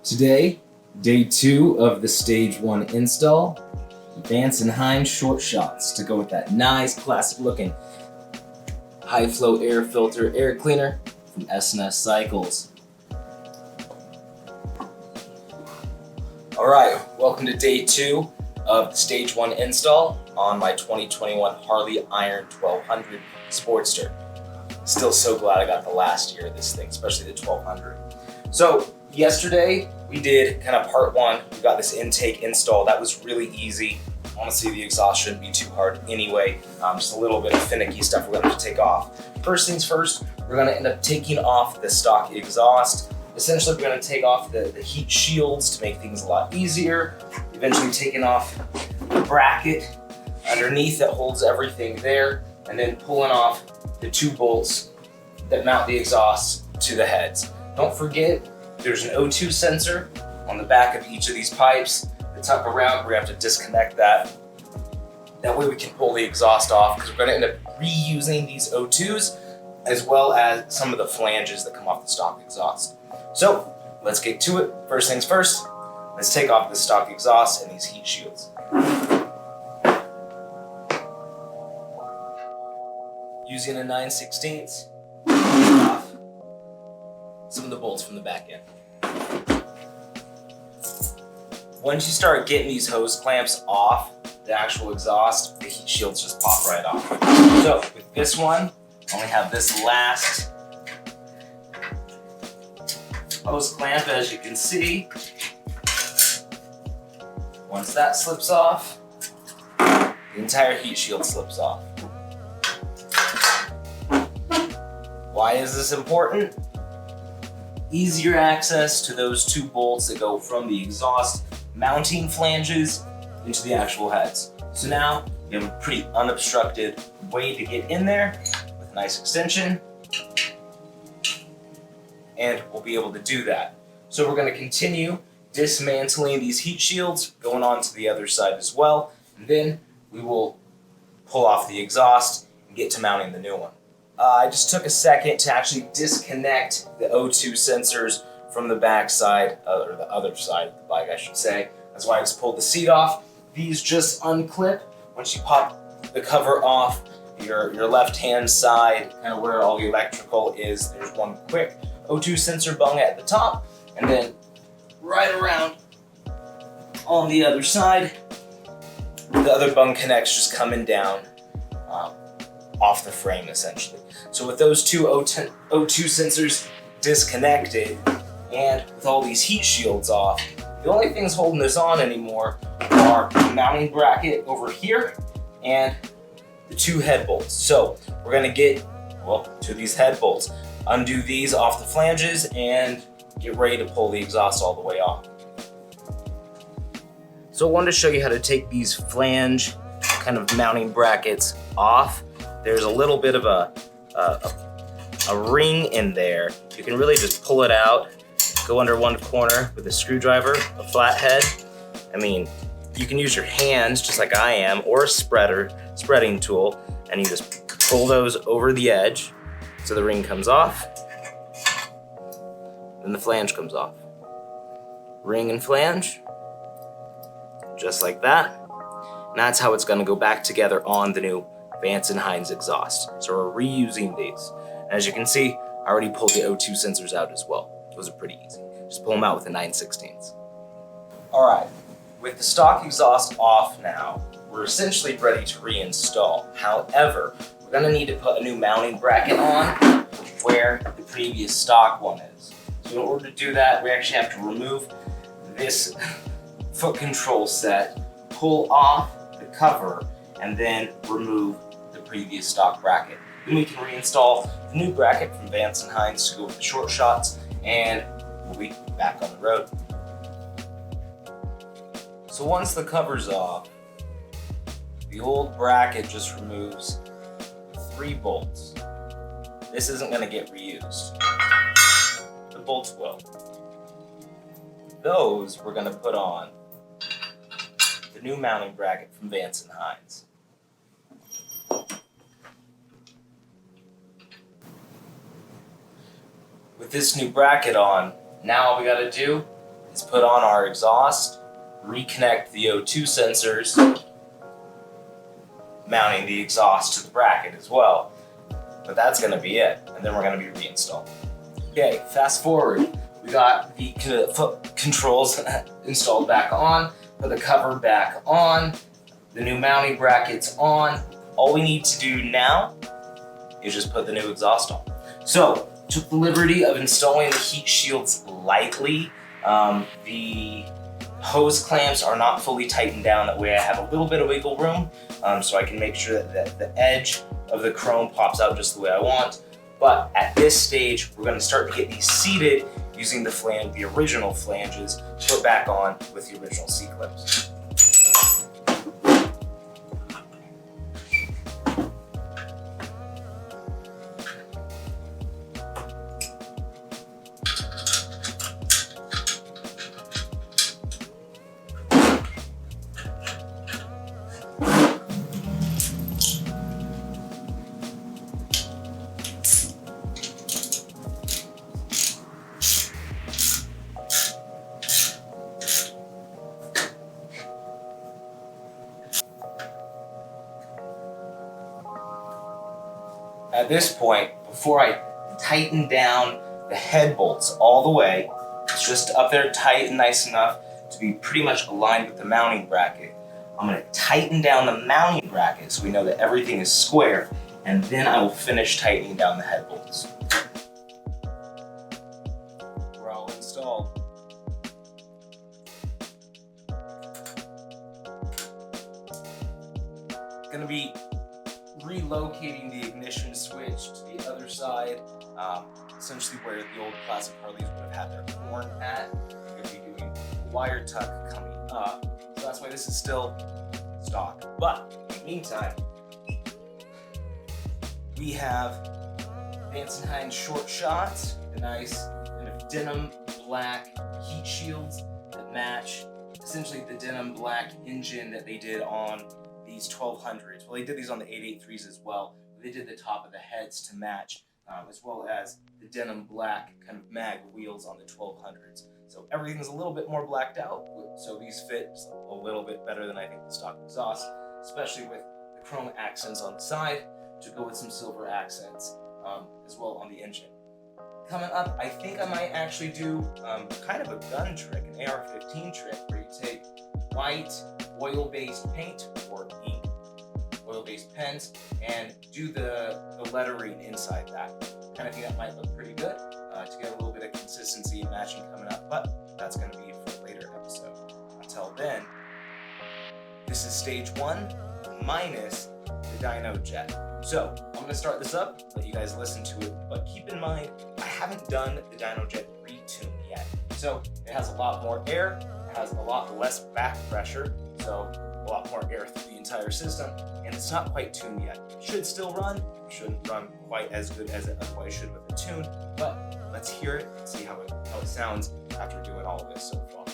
Today, day 2 of the stage 1 install, Vance Hines short shots to go with that nice classic looking high flow air filter air cleaner from S&S Cycles. Alright, welcome to day 2 of the stage 1 install on my 2021 Harley Iron 1200 Sportster. Still so glad I got the last year of this thing, especially the 1200. So yesterday we did kind of part 1. We got this intake install. That was really easy. Honestly, the exhaust shouldn't be too hard anyway. Just a little bit of finicky stuff we're going to have to take off. First things first, we're going to end up taking off the stock exhaust. Essentially, we're going to take off the heat shields to make things a lot easier. Eventually taking off the bracket underneath that holds everything there, and then pulling off the 2 bolts that mount the exhaust to the heads. Don't forget, there's an O2 sensor on the back of each of these pipes. The tuck around, we're going to have to disconnect that. That way we can pull the exhaust off, because we're going to end up reusing these O2s as well as some of the flanges that come off the stock exhaust. So let's get to it. First things first, let's take off the stock exhaust and these heat shields. Using a 9/16, off some of the bolts from the back end. Once you start getting these hose clamps off the actual exhaust, the heat shields just pop right off. So with this one, I only have this last hose clamp, as you can see. Once that slips off, the entire heat shield slips off. Why is this important? Easier access to those 2 bolts that go from the exhaust mounting flanges into the actual heads. So now you have a pretty unobstructed way to get in there with a nice extension, and we'll be able to do that. So we're going to continue dismantling these heat shields, going on to the other side as well, and then we will pull off the exhaust and get to mounting the new one. I just took a second to actually disconnect the O2 sensors from the back side, or the other side of the bike, I should say. That's why I just pulled the seat off. These just unclip once you pop the cover off your left-hand side, kind of where all the electrical is. There's one quick O2 sensor bung at the top, and then right around on the other side, the other bung connects just coming down off the frame, essentially. So with those 2 O2 sensors disconnected, and with all these heat shields off, the only things holding this on anymore are the mounting bracket over here and the 2 head bolts. So we're gonna get, to these head bolts, undo these off the flanges, and get ready to pull the exhaust all the way off. So I wanted to show you how to take these flange kind of mounting brackets off. There's a little bit of a ring in there. You can really just pull it out, go under one corner with a screwdriver, a flathead. I mean, you can use your hands just like I am, or a spreading tool, and you just pull those over the edge so the ring comes off, then the flange comes off. Ring and flange, just like that. And that's how it's gonna go back together on the new Vance Hines exhaust. So we're reusing these. As you can see, I already pulled the O2 sensors out as well. Those are pretty easy. Just pull them out with a 9/16. All right, with the stock exhaust off now, we're essentially ready to reinstall. However, we're gonna need to put a new mounting bracket on where the previous stock one is. So in order to do that, we actually have to remove this foot control set, pull off the cover, and then remove the previous stock bracket. Then we can reinstall the new bracket from Vance Hines to go with the short shots, and we'll be back on the road. So once the cover's off, the old bracket just removes 3 bolts. This isn't going to get reused. The bolts will. Those we're going to put on the new mounting bracket from Vance Hines. With this new bracket on, now all we gotta do is put on our exhaust, reconnect the O2 sensors, mounting the exhaust to the bracket as well. But that's going to be it, and then we're going to be reinstalled. Okay, fast forward. We got the foot controls installed back on, put the cover back on, the new mounting brackets on. All we need to do now is just put the new exhaust on. So, took the liberty of installing the heat shields lightly. The hose clamps are not fully tightened down. That way I have a little bit of wiggle room, so I can make sure that the edge of the chrome pops out just the way I want. But at this stage, we're going to start to get these seated using the original flanges put back on with the original C-clips. At this point, before I tighten down the head bolts all the way, it's just up there tight and nice enough to be pretty much aligned with the mounting bracket. I'm going to tighten down the mounting bracket so we know that everything is square, and then I will finish tightening down the head bolts. We're all installed. Going to be relocating the ignition switch to the other side, essentially where the old classic Harleys would have had their horn at. We're going to be doing a wire tuck coming up, so that's why this is still stock. But in the meantime, we have Vance Hines short shots, the nice kind of denim black heat shields that match essentially the denim black engine that they did on these 1200s. Well, they did these on the 883s as well. They did the top of the heads to match, as well as the denim black kind of mag wheels on the 1200s. So everything's a little bit more blacked out, so these fit a little bit better than I think the stock exhaust, especially with the chrome accents on the side to go with some silver accents as well on the engine. Coming up, I think I might actually do kind of a gun trick, an AR-15 trick, where you take white oil-based paint or ink, oil-based pens, and do the lettering inside that. Kind of think that might look pretty good to get a little bit of consistency and matching coming up, but that's going to be for a later episode. Until then, this is stage 1 minus the dyno jet. So I'm going to start this up, let you guys listen to it, but keep in mind, I haven't done the dyno jet retune yet. So it has a lot more air, it has a lot less back pressure, so a lot more air through the entire system, and it's not quite tuned yet. It should still run, shouldn't run quite as good as it otherwise should with a tune, but let's hear it and see how it sounds after doing all of this so far.